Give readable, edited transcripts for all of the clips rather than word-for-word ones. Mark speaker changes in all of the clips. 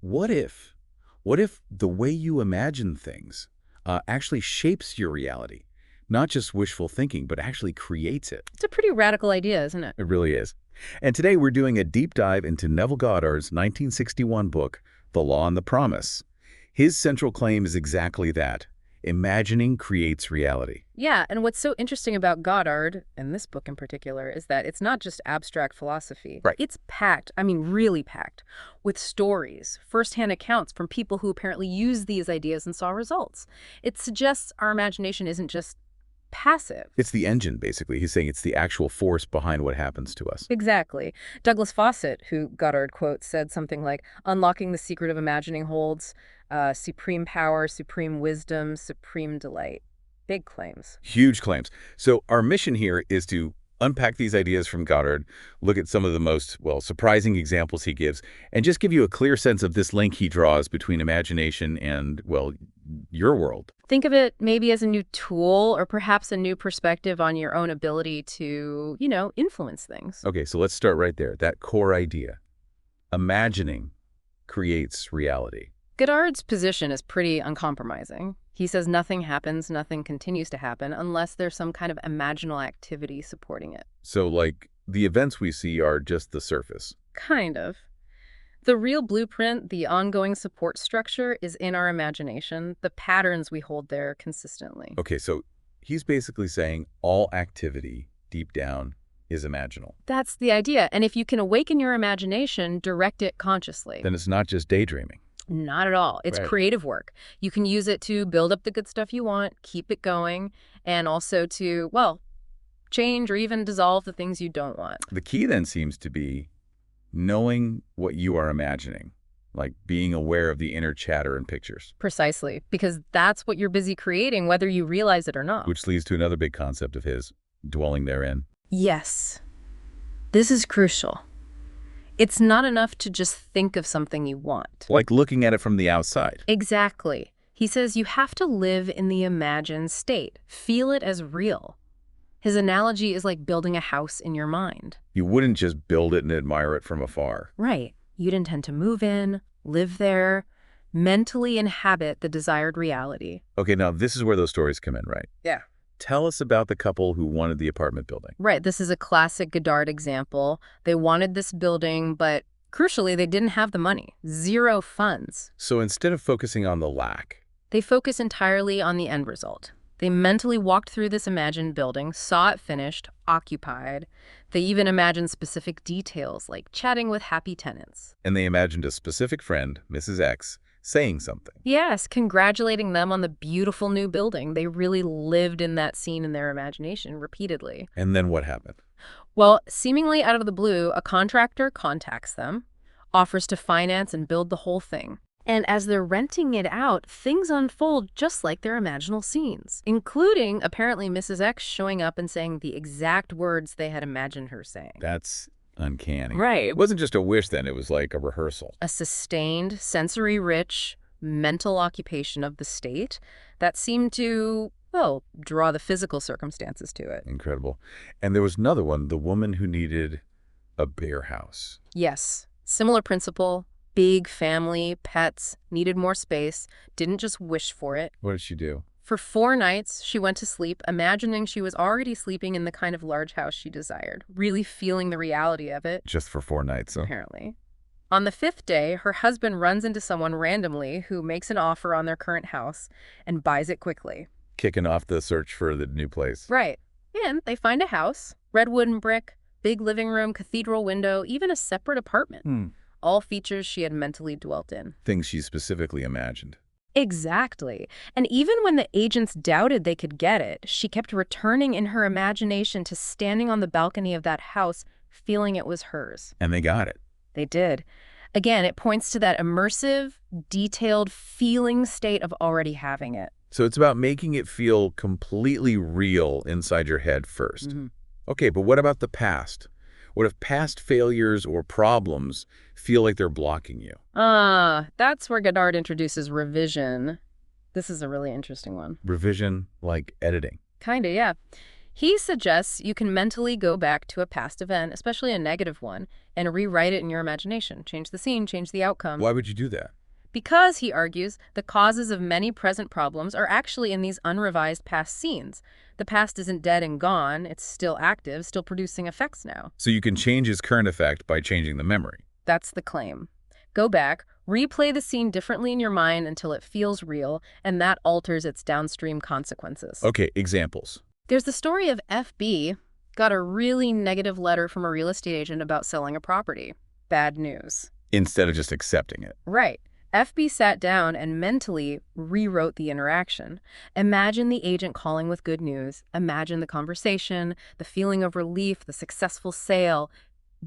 Speaker 1: What if, what if the way you imagine things actually shapes your reality? Not just wishful thinking, but actually creates it.
Speaker 2: It's a pretty radical idea, isn't it?
Speaker 1: It really is. And today we're doing a deep dive into Neville Goddard's 1961 book, The Law and the Promise. His central claim is exactly that. Imagining creates reality.
Speaker 2: Yeah, and what's so interesting about Goddard, and this book in particular, is that it's not just abstract philosophy.
Speaker 1: Right.
Speaker 2: It's packed, I mean really packed, with stories, firsthand accounts from people who apparently used these ideas and saw results. It suggests our imagination isn't just passive.
Speaker 1: It's the engine, basically. He's saying it's the actual force behind what happens to us.
Speaker 2: Exactly. Douglas Fawcett, who Goddard quotes, said something like, unlocking the secret of imagining holds supreme power, supreme wisdom, supreme delight. Big claims.
Speaker 1: Huge claims. So our mission here is to unpack these ideas from Goddard, look at some of the most, well, surprising examples he gives, and just give you a clear sense of this link he draws between imagination and, well, your world.
Speaker 2: Think of it maybe as a new tool or perhaps a new perspective on your own ability to, influence things.
Speaker 1: Okay, so let's start right there. That core idea. Imagining creates reality.
Speaker 2: Goddard's position is pretty uncompromising. He says nothing happens, nothing continues to happen unless there's some kind of imaginal activity supporting it.
Speaker 1: So, like, the events we see are just the surface.
Speaker 2: Kind of. The real blueprint, the ongoing support structure, is in our imagination, the patterns we hold there consistently.
Speaker 1: Okay, so he's basically saying all activity, deep down, is imaginal.
Speaker 2: That's the idea. And if you can awaken your imagination, direct it consciously.
Speaker 1: Then it's not just daydreaming.
Speaker 2: Not at all. It's
Speaker 1: Right.
Speaker 2: creative work. You can use it to build up the good stuff you want, keep it going, and also to, well, change or even dissolve the things you don't want.
Speaker 1: The key then seems to be knowing what you are imagining, like being aware of the inner chatter in pictures.
Speaker 2: Precisely, because that's what you're busy creating, whether you realize it or not.
Speaker 1: Which leads to another big concept of his, dwelling therein.
Speaker 2: Yes. This is crucial. It's not enough to just think of something you want.
Speaker 1: Like looking at it from the outside.
Speaker 2: Exactly. He says you have to live in the imagined state, feel it as real. His analogy is like building a house in your mind.
Speaker 1: You wouldn't just build it and admire it from afar.
Speaker 2: Right. You'd intend to move in, live there, mentally inhabit the desired reality.
Speaker 1: Okay, now this is where those stories come in, right?
Speaker 2: Yeah.
Speaker 1: Tell us about the couple who wanted the apartment building.
Speaker 2: Right. This is a classic Goddard example. They wanted this building, but crucially, they didn't have the money. Zero funds.
Speaker 1: So instead of focusing on the lack,
Speaker 2: They focus entirely on the end result. They mentally walked through this imagined building, saw it finished, occupied. They even imagined specific details, like chatting with happy tenants.
Speaker 1: and they imagined a specific friend, Mrs. X, saying something.
Speaker 2: Yes, congratulating them on the beautiful new building. They really lived in that scene in their imagination repeatedly.
Speaker 1: And then what happened?
Speaker 2: Well, seemingly out of the blue, a contractor contacts them, offers to finance and build the whole thing. And as they're renting it out, things unfold just like their imaginal scenes, including apparently Mrs. X showing up and saying the exact words they had imagined her saying.
Speaker 1: That's uncanny.
Speaker 2: Right.
Speaker 1: It wasn't just a wish then, it was like a rehearsal.
Speaker 2: A sustained, sensory-rich, mental occupation of the state that seemed to, well, draw the physical circumstances to it.
Speaker 1: Incredible. And there was another one, the woman who needed a bear house.
Speaker 2: Yes, similar principle. Big family, pets, needed more space, didn't just wish for it.
Speaker 1: What did she do?
Speaker 2: For 4 nights, she went to sleep, imagining she was already sleeping in the kind of large house she desired, really feeling the reality of it,
Speaker 1: Just for 4 nights, huh?
Speaker 2: apparently. On the 5th day, her husband runs into someone randomly who makes an offer on their current house and buys it quickly.
Speaker 1: Kicking off the search for the new place.
Speaker 2: Right. And they find a house, redwood and brick, big living room, cathedral window, even a separate apartment. All features she had mentally dwelt in.
Speaker 1: Things she specifically imagined.
Speaker 2: Exactly. And even when the agents doubted they could get it, she kept returning in her imagination to standing on the balcony of that house, feeling it was hers.
Speaker 1: And they got it.
Speaker 2: They did. Again, it points to that immersive, detailed feeling state of already having it.
Speaker 1: So it's about making it feel completely real inside your head first. Okay, but what about the past? What if past failures or problems feel like they're blocking you?
Speaker 2: That's where Goddard introduces revision. This is a really interesting one.
Speaker 1: Revision, like editing.
Speaker 2: Kinda, yeah. He suggests you can mentally go back to a past event, especially a negative one, and rewrite it in your imagination. Change the scene, change the outcome.
Speaker 1: Why would you do that?
Speaker 2: Because, he argues, the causes of many present problems are actually in these unrevised past scenes. The past isn't dead and gone, it's still active, still producing effects now.
Speaker 1: So you can change his current effect by changing the memory.
Speaker 2: That's the claim. Go back, replay the scene differently in your mind until it feels real, and that alters its downstream consequences.
Speaker 1: Okay, examples.
Speaker 2: There's the story of FB got a really negative letter from a real estate agent about selling a property. Bad news.
Speaker 1: Instead of just accepting it.
Speaker 2: Right. FB sat down and mentally rewrote the interaction. Imagine the agent calling with good news. Imagine the conversation, the feeling of relief, the successful sale.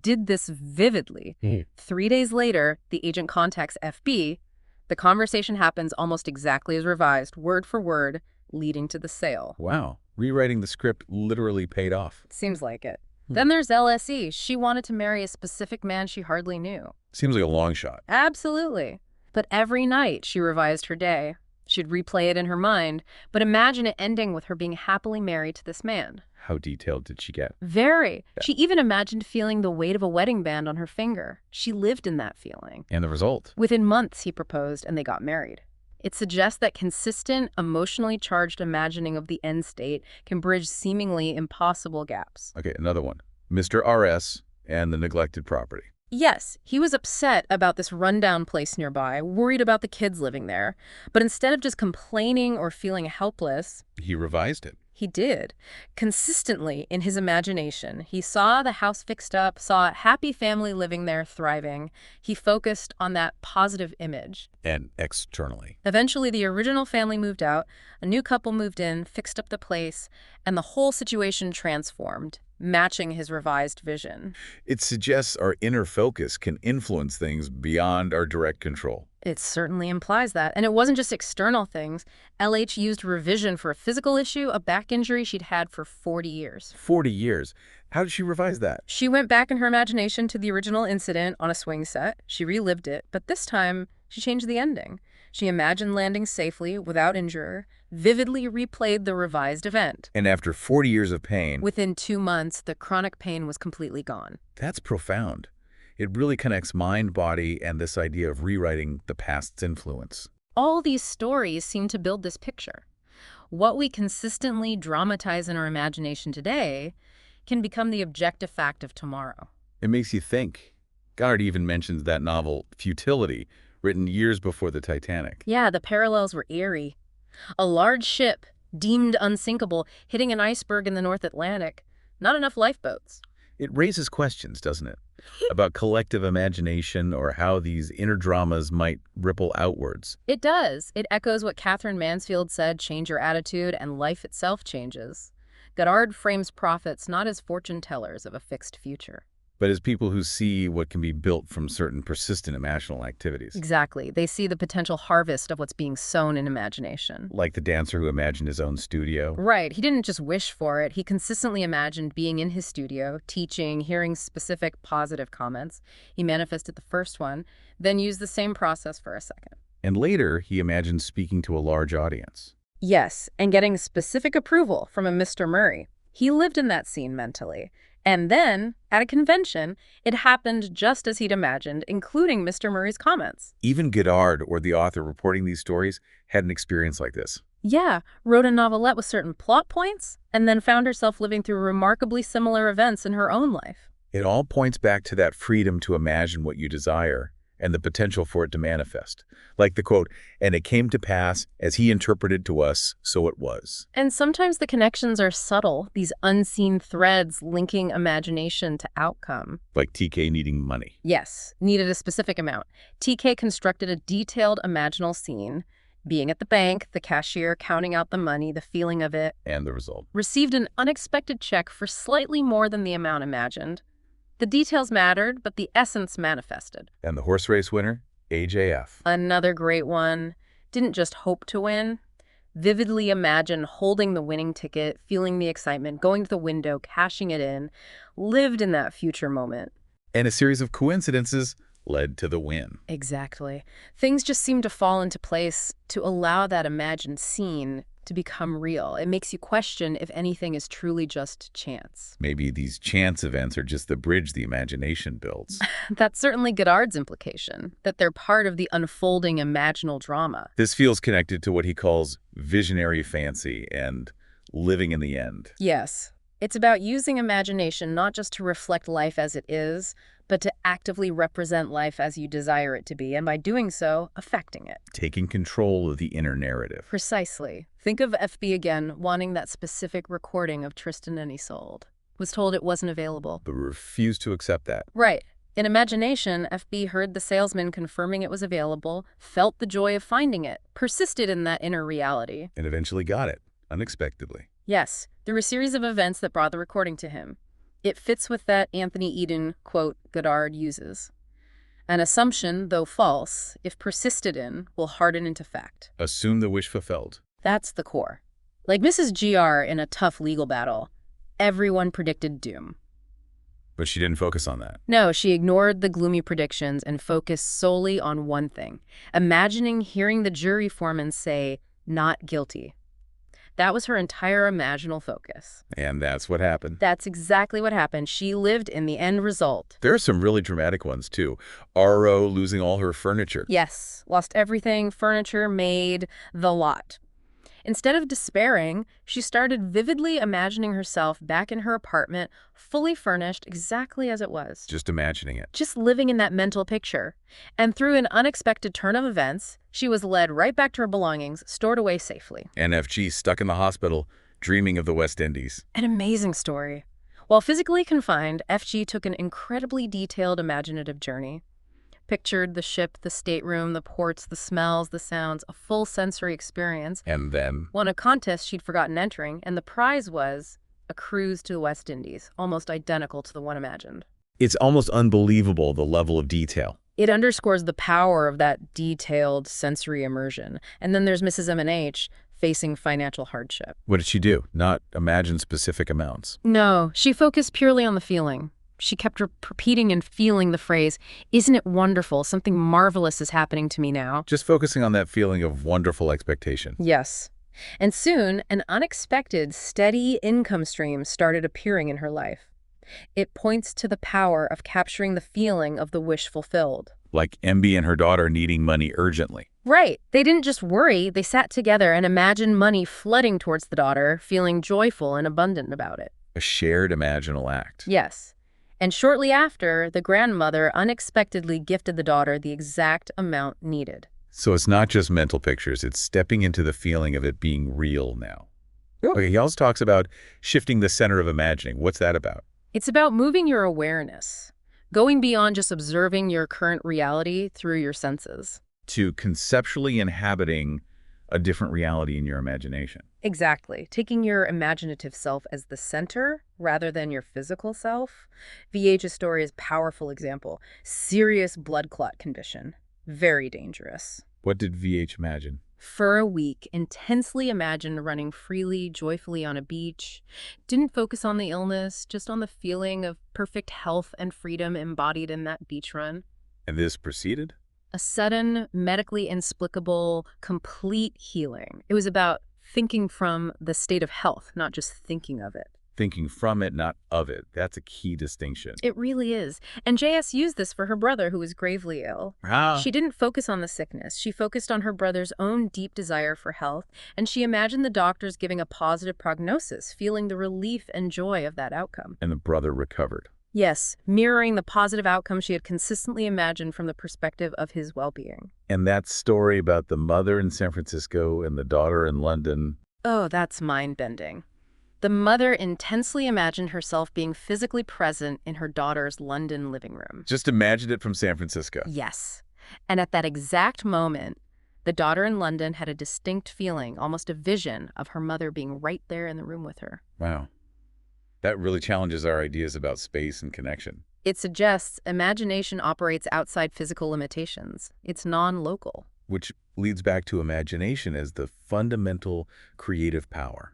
Speaker 2: Did this vividly. 3 days later, the agent contacts FB. The conversation happens almost exactly as revised, word for word, leading to the sale.
Speaker 1: Wow. Rewriting the script literally paid off.
Speaker 2: Seems like it. Then there's LSE. She wanted to marry a specific man she hardly knew.
Speaker 1: Seems like a long shot.
Speaker 2: Absolutely. But every night she revised her day. She'd replay it in her mind, but imagine it ending with her being happily married to this man.
Speaker 1: How detailed did she get?
Speaker 2: Very.
Speaker 1: Yeah.
Speaker 2: She even imagined feeling the weight of a wedding band on her finger. She lived in that feeling.
Speaker 1: And the result?
Speaker 2: Within months, he proposed and they got married. It suggests that consistent, emotionally charged imagining of the end state can bridge seemingly impossible gaps.
Speaker 1: Okay, another one. Mr. RS and the neglected property.
Speaker 2: Yes, he was upset about this rundown place nearby, worried about the kids living there. But instead of just complaining or feeling helpless,
Speaker 1: He revised it.
Speaker 2: he did. Consistently in his imagination, he saw the house fixed up, saw a happy family living there, thriving. He focused on that positive image.
Speaker 1: And externally.
Speaker 2: Eventually, the original family moved out, a new couple moved in, fixed up the place, and the whole situation transformed, matching his revised vision.
Speaker 1: It suggests our inner focus can influence things beyond our direct control.
Speaker 2: It certainly implies that. And it wasn't just external things. LH used revision for a physical issue, a back injury she'd had for 40 years.
Speaker 1: 40 years. How did she revise that?
Speaker 2: She went back in her imagination to the original incident on a swing set. She relived it, but this time she changed the ending. She imagined landing safely without injury, vividly replayed the revised event.
Speaker 1: And after 40 years of pain,
Speaker 2: Within 2 months, the chronic pain was completely gone.
Speaker 1: that's profound. It really connects mind, body, and this idea of rewriting the past's influence.
Speaker 2: All these stories seem to build this picture. What we consistently dramatize in our imagination today can become the objective fact of tomorrow.
Speaker 1: It makes you think. Goddard even mentions that novel, Futility, written years before the Titanic.
Speaker 2: Yeah, the parallels were eerie. A large ship, deemed unsinkable, hitting an iceberg in the North Atlantic. Not enough lifeboats.
Speaker 1: It raises questions, doesn't it? About collective imagination or how these inner dramas might ripple outwards.
Speaker 2: It does. It echoes what Catherine Mansfield said, change your attitude and life itself changes. Goddard frames prophets not as fortune tellers of a fixed future.
Speaker 1: But as people who see what can be built from certain persistent imaginal activities.
Speaker 2: Exactly. They see the potential harvest of what's being sown in imagination.
Speaker 1: Like the dancer who imagined his own studio.
Speaker 2: Right. He didn't just wish for it. He consistently imagined being in his studio, teaching, hearing specific positive comments. He manifested the first one, then used the same process for a second.
Speaker 1: And later, he imagined speaking to a large audience.
Speaker 2: Yes, and getting specific approval from a Mr. Murray. He lived in that scene mentally. And then, at a convention, it happened just as he'd imagined, including Mr. Murray's comments.
Speaker 1: Even Goddard, or the author reporting these stories, had an experience like this.
Speaker 2: Yeah, wrote a novelette with certain plot points, and then found herself living through remarkably similar events in her own life.
Speaker 1: It all points back to that freedom to imagine what you desire and the potential for it to manifest. Like the quote, "And it came to pass as he interpreted to us, so it was."
Speaker 2: And sometimes the connections are subtle, these unseen threads linking imagination to outcome.
Speaker 1: Like TK needing money.
Speaker 2: Yes, needed a specific amount. TK constructed a detailed imaginal scene, being at the bank, the cashier counting out the money, the feeling of it.
Speaker 1: And the result.
Speaker 2: Received an unexpected check for slightly more than the amount imagined. The details mattered, but the essence manifested.
Speaker 1: And the horse race winner? AJF.
Speaker 2: Another great one. Didn't just hope to win. Vividly imagine holding the winning ticket, feeling the excitement, going to the window, cashing it in. Lived in that future moment.
Speaker 1: And a series of coincidences led to the win.
Speaker 2: Exactly. Things just seemed to fall into place to allow that imagined scene to become real. It makes you question if anything is truly just chance.
Speaker 1: Maybe these chance events are just the bridge the imagination builds.
Speaker 2: That's certainly Goddard's implication, that they're part of the unfolding imaginal drama.
Speaker 1: This feels connected to what he calls visionary fancy and living in the end.
Speaker 2: Yes. It's about using imagination not just to reflect life as it is, but to actively represent life as you desire it to be, and by doing so, affecting it.
Speaker 1: Taking control of the inner narrative.
Speaker 2: Precisely. Think of FB again, wanting that specific recording of Tristan and Isolde. Was told it wasn't available.
Speaker 1: But refused to accept that.
Speaker 2: Right. In imagination, FB heard the salesman confirming it was available, felt the joy of finding it, persisted in that inner reality.
Speaker 1: And eventually got it, unexpectedly.
Speaker 2: Yes, there were a series of events that brought the recording to him. It fits with that Anthony Eden quote Goddard uses. An assumption, though false, if persisted in, will harden into fact.
Speaker 1: Assume the wish fulfilled.
Speaker 2: That's the core. Like Mrs. GR in a tough legal battle, everyone predicted doom.
Speaker 1: But she didn't focus on that.
Speaker 2: No, she ignored the gloomy predictions and focused solely on one thing, imagining hearing the jury foreman say, "not guilty." That was her entire imaginal focus.
Speaker 1: And that's what happened.
Speaker 2: That's exactly what happened. She lived in the end result.
Speaker 1: There are some really dramatic ones, too. RO losing all her furniture.
Speaker 2: Yes, lost everything, furniture, maid, the lot. Instead of despairing, she started vividly imagining herself back in her apartment, fully furnished exactly as it was.
Speaker 1: Just imagining it.
Speaker 2: Just living in that mental picture. And through an unexpected turn of events, she was led right back to her belongings, stored away safely.
Speaker 1: NFG stuck in the hospital, dreaming of the West Indies.
Speaker 2: An amazing story. While physically confined, FG took an incredibly detailed imaginative journey. Pictured the ship, the stateroom, the ports, the smells, the sounds, a full sensory experience.
Speaker 1: And then
Speaker 2: Won a contest she'd forgotten entering, and the prize was a cruise to the West Indies, almost identical to the one imagined.
Speaker 1: it's almost unbelievable, the level of detail.
Speaker 2: It underscores the power of that detailed sensory immersion. And then there's Mrs. M&H facing financial hardship.
Speaker 1: What did she do? Not imagine specific amounts.
Speaker 2: No, she focused purely on the feeling. She kept repeating and feeling the phrase, "Isn't it wonderful? Something marvelous is happening to me now."
Speaker 1: Just focusing on that feeling of wonderful expectation.
Speaker 2: Yes. And soon, an unexpected, steady income stream started appearing in her life. It points to the power of capturing the feeling of the wish fulfilled.
Speaker 1: Like MB and her daughter needing money urgently.
Speaker 2: Right. They didn't just worry, they sat together and imagined money flooding towards the daughter, feeling joyful and abundant about it.
Speaker 1: A shared imaginal act.
Speaker 2: Yes. And shortly after, the grandmother unexpectedly gifted the daughter the exact amount needed.
Speaker 1: So it's not just mental pictures, it's stepping into the feeling of it being real now. Okay, he also talks about shifting the center of imagining. What's that about?
Speaker 2: It's about moving your awareness, going beyond just observing your current reality through your senses.
Speaker 1: To conceptually inhabiting a different reality in your imagination.
Speaker 2: Exactly. Taking your imaginative self as the center rather than your physical self. VH's story is a powerful example. Serious blood clot condition. Very dangerous.
Speaker 1: What did VH imagine?
Speaker 2: For a week, intensely imagined running freely, joyfully on a beach. Didn't focus on the illness, just on the feeling of perfect health and freedom embodied in that beach run.
Speaker 1: And this proceeded?
Speaker 2: A sudden, medically inexplicable, complete healing. It was about thinking from the state of health, not just thinking of it.
Speaker 1: Thinking from it, not of it. That's a key distinction.
Speaker 2: It really is. And JS used this for her brother, who was gravely ill.
Speaker 1: Ah.
Speaker 2: She didn't focus on the sickness. She focused on her brother's own deep desire for health, and she imagined the doctors giving a positive prognosis, feeling the relief and joy of that outcome.
Speaker 1: And the brother recovered.
Speaker 2: Yes, mirroring the positive outcome she had consistently imagined from the perspective of his well-being.
Speaker 1: And that story about the mother in San Francisco and the daughter in London.
Speaker 2: Oh, that's mind-bending. The mother intensely imagined herself being physically present in her daughter's London living room.
Speaker 1: Just imagined it from San Francisco.
Speaker 2: Yes. And at that exact moment, the daughter in London had a distinct feeling, almost a vision, of her mother being right there in the room with her.
Speaker 1: Wow. That really challenges our ideas about space and connection.
Speaker 2: It suggests imagination operates outside physical limitations. It's non-local.
Speaker 1: Which leads back to imagination as the fundamental creative power.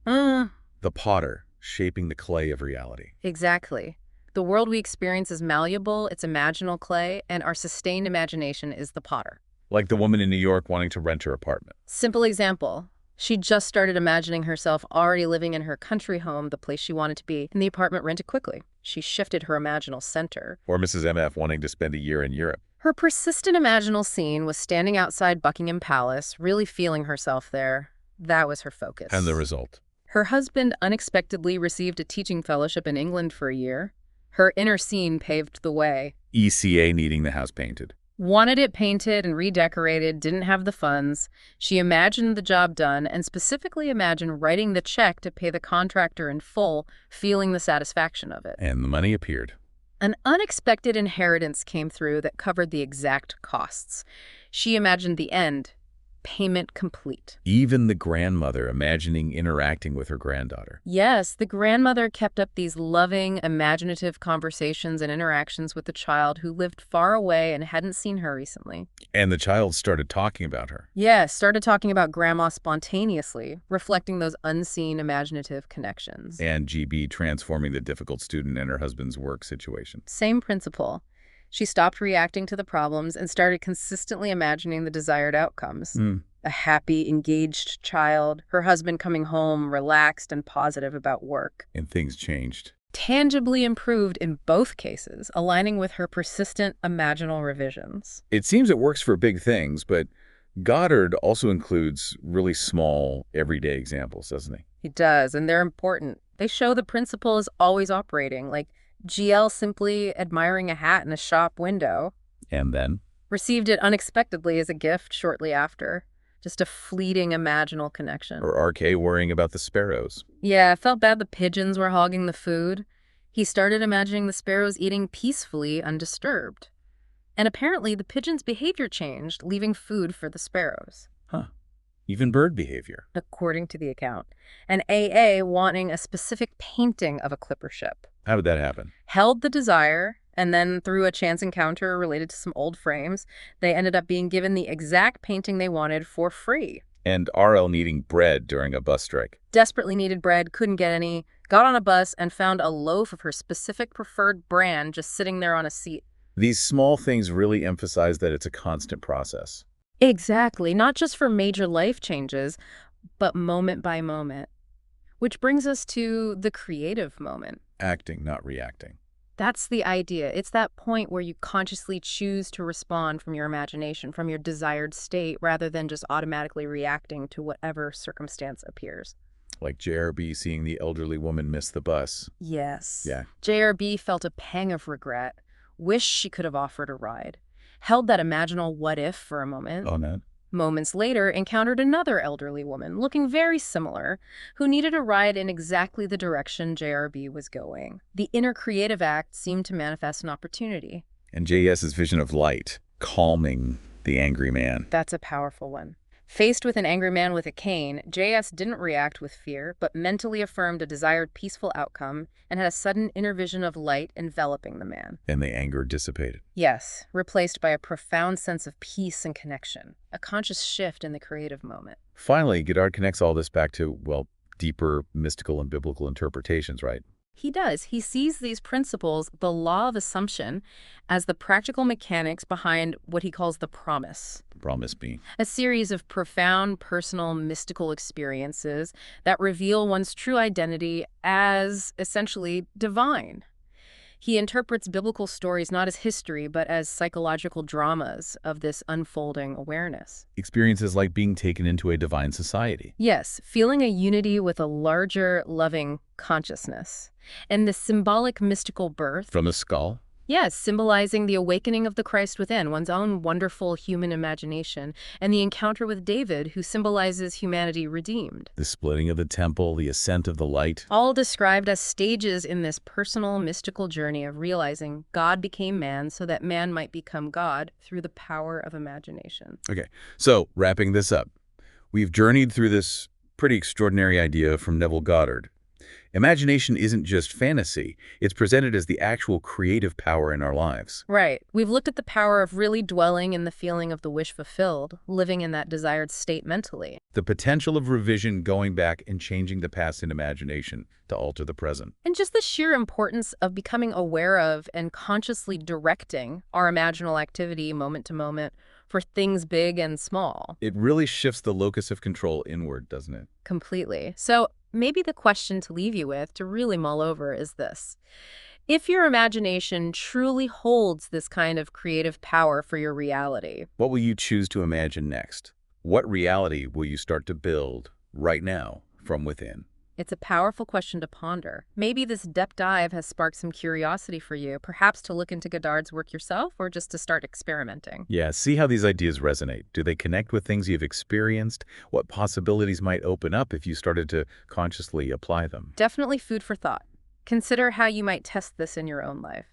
Speaker 1: The potter shaping the clay of reality.
Speaker 2: Exactly. The world we experience is malleable, it's imaginal clay, and our sustained imagination is the potter.
Speaker 1: Like the woman in New York wanting to rent her apartment.
Speaker 2: Simple example. She just started imagining herself already living in her country home, the place she wanted to be, and the apartment rented quickly. She shifted her imaginal center.
Speaker 1: Or Mrs. MF wanting to spend a year in Europe.
Speaker 2: Her persistent imaginal scene was standing outside Buckingham Palace, really feeling herself there. That was her focus.
Speaker 1: And the result?
Speaker 2: Her husband unexpectedly received a teaching fellowship in England for a year. Her inner scene paved the way.
Speaker 1: ECA needing the house painted.
Speaker 2: Wanted it painted and redecorated, didn't have the funds. She imagined the job done and specifically imagined writing the check to pay the contractor in full, feeling the satisfaction of it.
Speaker 1: And the money appeared.
Speaker 2: An unexpected inheritance came through that covered the exact costs. She imagined the end, payment complete.
Speaker 1: Even the grandmother imagining interacting with her granddaughter.
Speaker 2: Yes, the grandmother kept up these loving, imaginative conversations and interactions with the child who lived far away and hadn't seen her recently.
Speaker 1: And the child started talking about her.
Speaker 2: Yes, started talking about Grandma spontaneously, reflecting those unseen imaginative connections.
Speaker 1: And GB transforming the difficult student and her husband's work situation.
Speaker 2: Same principle. She stopped reacting to the problems and started consistently imagining the desired outcomes. A happy, engaged child, her husband coming home relaxed and positive about work.
Speaker 1: And things changed.
Speaker 2: Tangibly improved in both cases, aligning with her persistent imaginal revisions.
Speaker 1: It seems it works for big things, but Goddard also includes really small, everyday examples, doesn't he?
Speaker 2: He does, and they're important. They show the principle is always operating, like GL simply admiring a hat in a shop window.
Speaker 1: And then?
Speaker 2: Received it unexpectedly as a gift shortly after. Just a fleeting imaginal connection.
Speaker 1: Or RK worrying about the sparrows.
Speaker 2: Yeah, felt bad the pigeons were hogging the food. He started imagining the sparrows eating peacefully, undisturbed. And apparently the pigeons' behavior changed, leaving food for the sparrows.
Speaker 1: Huh. Even bird behavior.
Speaker 2: According to the account. And AA wanting a specific painting of a clipper ship.
Speaker 1: How did that happen?
Speaker 2: Held the desire, and then through a chance encounter related to some old frames, they ended up being given the exact painting they wanted for free.
Speaker 1: And RL needing bread during a bus strike.
Speaker 2: Desperately needed bread, couldn't get any, got on a bus and found a loaf of her specific preferred brand just sitting there on a seat.
Speaker 1: These small things really emphasize that it's a constant process.
Speaker 2: Exactly, not just for major life changes, but moment by moment. Which brings us to the creative moment.
Speaker 1: Acting, not reacting.
Speaker 2: That's the idea. It's that point where you consciously choose to respond from your imagination, from your desired state, rather than just automatically reacting to whatever circumstance appears.
Speaker 1: Like JRB seeing the elderly woman miss the bus.
Speaker 2: Yes.
Speaker 1: Yeah.
Speaker 2: JRB felt a pang of regret, wished she could have offered a ride, held that imaginal what if for a moment.
Speaker 1: Oh, no.
Speaker 2: Moments later, encountered another elderly woman, looking very similar, who needed a ride in exactly the direction JRB was going. The inner creative act seemed to manifest an opportunity.
Speaker 1: And JS's vision of light, calming the angry man.
Speaker 2: That's a powerful one. Faced with an angry man with a cane, JS didn't react with fear, but mentally affirmed a desired peaceful outcome and had a sudden inner vision of light enveloping the man.
Speaker 1: And the anger dissipated.
Speaker 2: Yes, replaced by a profound sense of peace and connection, a conscious shift in the creative moment.
Speaker 1: Finally, Goddard connects all this back to, well, deeper mystical and biblical interpretations, right?
Speaker 2: He does. He sees these principles, the law of assumption, as the practical mechanics behind what he calls the promise.
Speaker 1: Promise me.
Speaker 2: A series of profound, personal, mystical experiences that reveal one's true identity as, essentially, divine. He interprets biblical stories not as history, but as psychological dramas of this unfolding awareness.
Speaker 1: Experiences like being taken into a divine society.
Speaker 2: Yes, feeling a unity with a larger, loving consciousness. And the symbolic mystical birth.
Speaker 1: From the skull?
Speaker 2: Yes, symbolizing the awakening of the Christ within, one's own wonderful human imagination, and the encounter with David, who symbolizes humanity redeemed.
Speaker 1: The splitting of the temple, the ascent of the light.
Speaker 2: All described as stages in this personal, mystical journey of realizing God became man so that man might become God through the power of imagination.
Speaker 1: Okay, so wrapping this up, we've journeyed through this pretty extraordinary idea from Neville Goddard. Imagination isn't just fantasy. It's presented as the actual creative power in our lives.
Speaker 2: Right. We've looked at the power of really dwelling in the feeling of the wish fulfilled, living in that desired state mentally.
Speaker 1: The potential of revision, going back and changing the past in imagination to alter the present.
Speaker 2: And just the sheer importance of becoming aware of and consciously directing our imaginal activity moment to moment for things big and small.
Speaker 1: It really shifts the locus of control inward, doesn't it?
Speaker 2: Completely. So maybe the question to leave you with, to really mull over, is this. If your imagination truly holds this kind of creative power for your reality,
Speaker 1: What will you choose to imagine next? What reality will you start to build right now from within?
Speaker 2: it's a powerful question to ponder. Maybe this depth dive has sparked some curiosity for you, perhaps to look into Goddard's work yourself or just to start experimenting.
Speaker 1: Yeah, see how these ideas resonate. Do they connect with things you've experienced? What possibilities might open up if you started to consciously apply them?
Speaker 2: Definitely food for thought. Consider how you might test this in your own life.